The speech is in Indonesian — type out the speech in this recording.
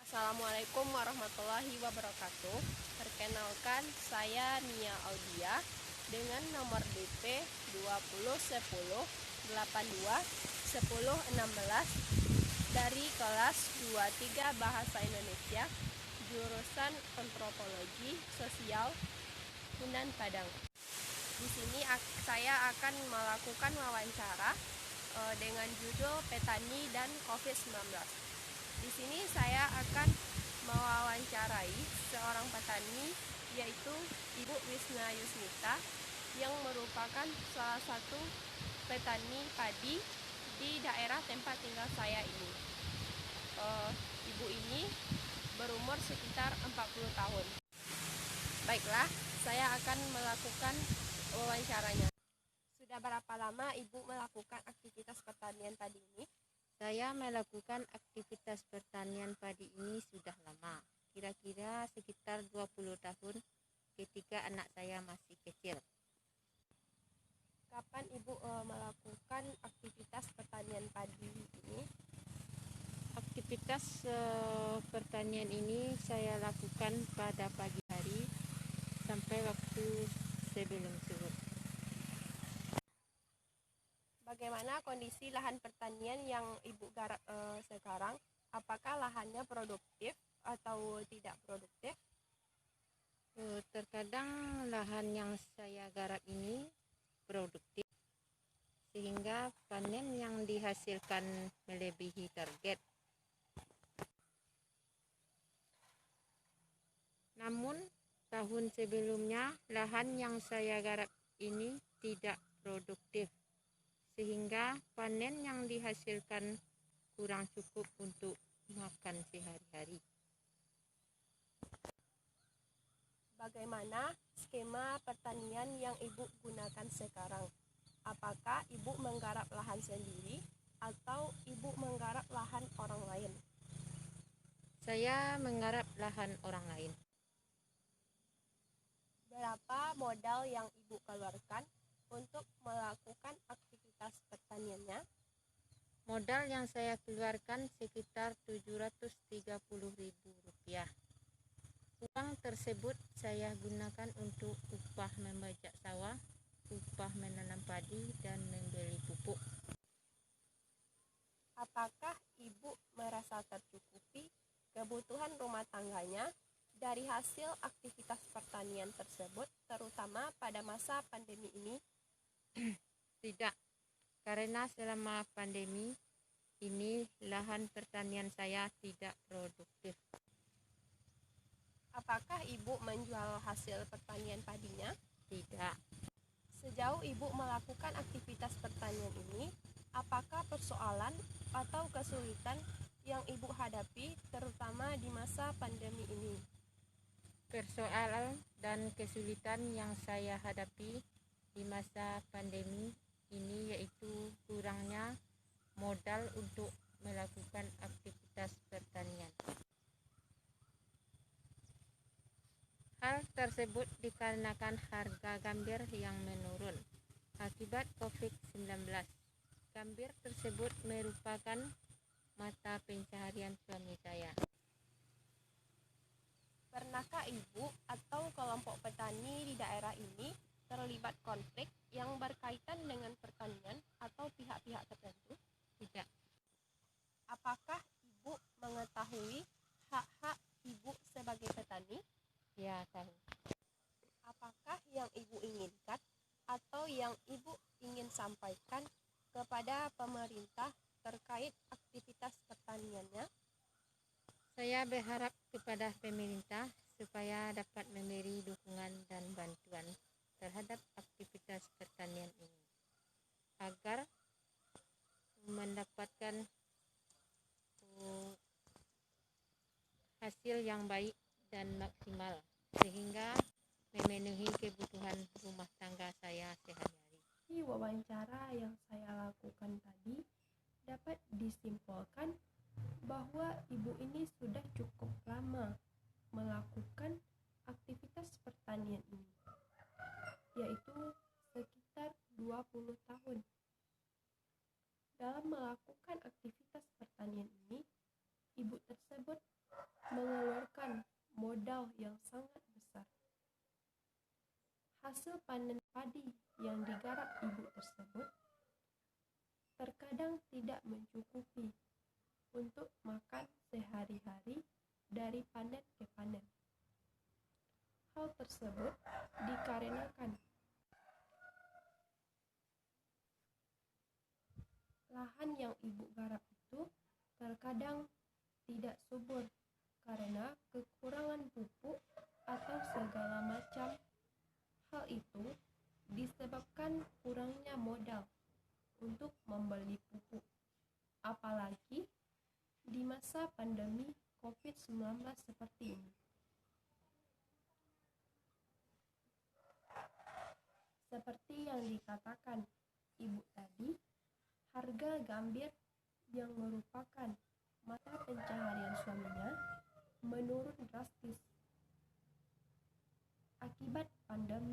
Assalamualaikum warahmatullahi wabarakatuh. Perkenalkan, saya Nia Audia dengan nomor DP 2010821016 dari kelas 23 Bahasa Indonesia, jurusan Antropologi Sosial Unan Padang. Di sini saya akan melakukan wawancara dengan judul Petani dan COVID-19. Di sini saya akan mewawancarai seorang petani, yaitu Ibu Wisna Yusmita, yang merupakan salah satu petani padi di daerah tempat tinggal saya ini. Ibu ini berumur sekitar 40 tahun. Baiklah, saya akan melakukan wawancaranya. Sudah berapa lama Ibu melakukan aktivitas pertanian padi ini? Saya melakukan aktivitas pertanian padi ini sudah lama, kira-kira sekitar 20 tahun ketika anak saya masih kecil. Kapan Ibu melakukan aktivitas pertanian padi ini? Aktivitas pertanian ini saya lakukan pada pagi hari sampai waktu sebelum subuh. Bagaimana kondisi lahan pertanian yang Ibu garap sekarang? Apakah lahannya produktif atau tidak produktif? Terkadang lahan yang saya garap ini produktif, sehingga panen yang dihasilkan melebihi target. Namun tahun sebelumnya lahan yang saya garap ini tidak produktif, sehingga panen yang dihasilkan kurang cukup untuk makan sehari-hari. Bagaimana skema pertanian yang Ibu gunakan sekarang? Apakah Ibu menggarap lahan sendiri atau Ibu menggarap lahan orang lain? Saya menggarap lahan orang lain. Berapa modal yang Ibu keluarkan untuk melakukan aktivitas pertaniannya? Modal yang saya keluarkan sekitar Rp730.000. Uang tersebut saya gunakan untuk upah membajak sawah, upah menanam padi, dan membeli pupuk. Apakah Ibu merasa tercukupi kebutuhan rumah tangganya dari hasil aktivitas pertanian tersebut, terutama pada masa pandemi ini? Tidak, karena selama pandemi ini lahan pertanian saya tidak produktif. Apakah Ibu menjual hasil pertanian padinya? Tidak. Sejauh Ibu melakukan aktivitas pertanian ini, apakah persoalan atau kesulitan yang Ibu hadapi terutama di masa pandemi ini? Persoalan dan kesulitan yang saya hadapi di masa pandemi ini yaitu kurangnya modal untuk melakukan aktivitas pertanian. Hal tersebut dikarenakan harga gambir yang menurun akibat COVID-19. Gambir tersebut merupakan mata pencaharian suami saya. Pernahkah Ibu atau kelompok petani di daerah ini terlibat konflik yang berkaitan dengan pertanian atau pihak-pihak tertentu? Tidak. Apakah Ibu mengetahui hak-hak Ibu sebagai petani? Ya, tahu. Apakah yang Ibu inginkan atau yang Ibu ingin sampaikan kepada pemerintah terkait aktivitas pertaniannya? Saya berharap kepada pemerintah supaya dapat memberi dukungan dan bantuan terhadap aktivitas pertanian ini, agar mendapatkan hasil yang baik dan maksimal, sehingga memenuhi kebutuhan rumah tangga saya sehari-hari. Di wawancara yang saya lakukan tadi, dapat disimpulkan bahwa Ibu ini sudah cukup lama melakukan aktivitas pertanian ini, yaitu sekitar 20 tahun. Dalam melakukan aktivitas pertanian ini, Ibu tersebut mengeluarkan modal yang sangat besar. Hasil panen padi yang digarap ibu tersebut terkadang tidak mencukupi untuk makan sehari-hari dari panen ke panen. Hal tersebut dikarenakan lahan yang ibu garap itu terkadang tidak subur karena kekurangan pupuk atau segala macam. Hal itu disebabkan kurangnya modal untuk membeli pupuk, apalagi di masa pandemi COVID-19 seperti ini. Seperti yang dikatakan ibu tadi, harga gambir yang merupakan mata pencaharian suaminya menurun drastis akibat pandemi.